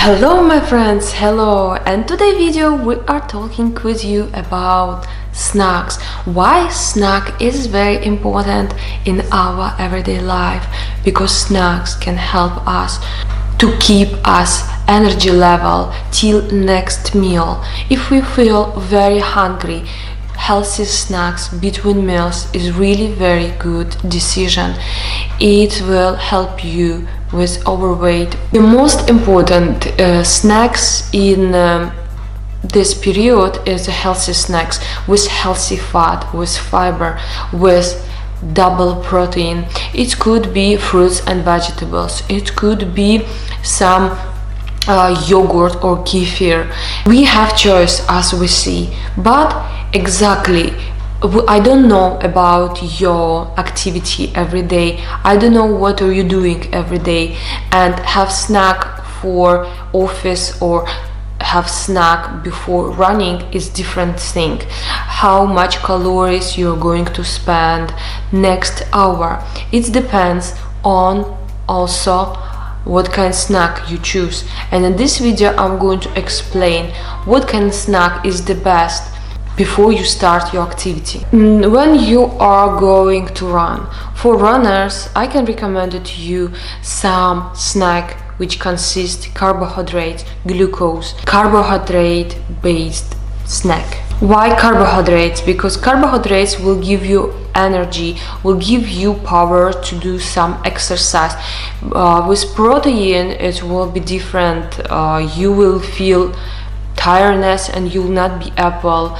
Hello my friends, hello, and today video we are talking with you about snacks. Why snack is very important in our everyday life, because snacks can help us to keep us energy level till next meal. If we feel very hungry, healthy snacks between meals is really very good decision. It will help you with overweight. The most important snacks in this period is the healthy snacks with healthy fat, with fiber, with double protein. It could be fruits and vegetables, it could be some yogurt or kefir. We have choice as we see, but exactly I don't know about your activity every day. I don't know what are you doing every day, and have snack for office or have snack before running is different thing. How much calories you're going to spend next hour, it depends on also what kind of snack you choose. And in this video I'm going to explain what kind of snack is the best before you start your activity. When you are going to run, for runners I can recommend it to you some snack which consists carbohydrate, glucose, carbohydrate based snack. Why carbohydrates? Because carbohydrates will give you energy, will give you power to do some exercise. With protein it will be different. You will feel tiredness and you will not be able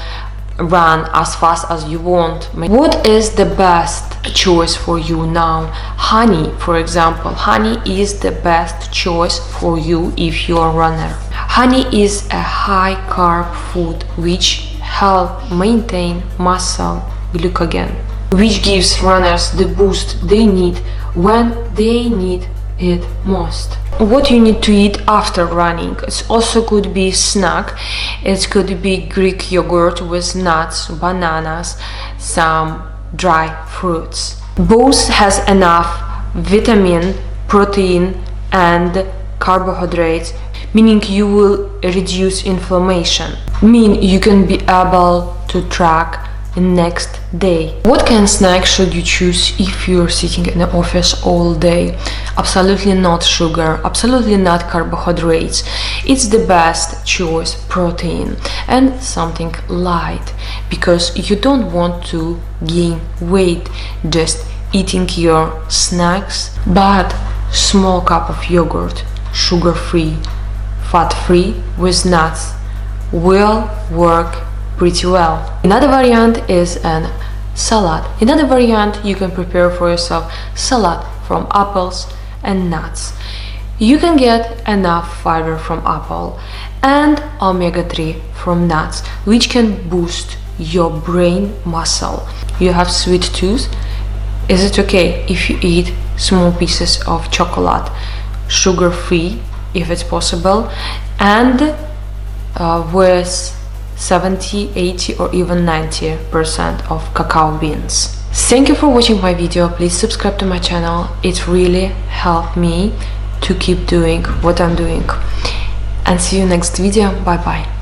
run as fast as you want. What is the best choice for you now? Honey, for example. Honey is the best choice for you if you are a runner. Honey is a high carb food which help maintain muscle glycogen, which gives runners the boost they need when they need it most. What you need to eat after running, it also could be snack. It could be Greek yogurt with nuts, bananas, some dry fruits. Both has enough vitamin, protein and carbohydrates, meaning you will reduce inflammation, mean you can be able to track next day. What kind of snack should you choose if you're sitting in the office all day? Absolutely not sugar, absolutely not carbohydrates. It's the best choice protein and something light, because you don't want to gain weight just eating your snacks. But small cup of yogurt, sugar-free, fat-free with nuts will work pretty well. Another variant is an salad. Another variant you can prepare for yourself salad from apples and nuts. You can get enough fiber from apple and omega-3 from nuts, which can boost your brain muscle. You have sweet tooth, is it okay if you eat small pieces of chocolate, sugar-free if it's possible, and with 70, 80 or even 90% of cacao beans. Thank you for watching my video. Please subscribe to my channel. It really helped me to keep doing what I'm doing. And see you next video. Bye bye.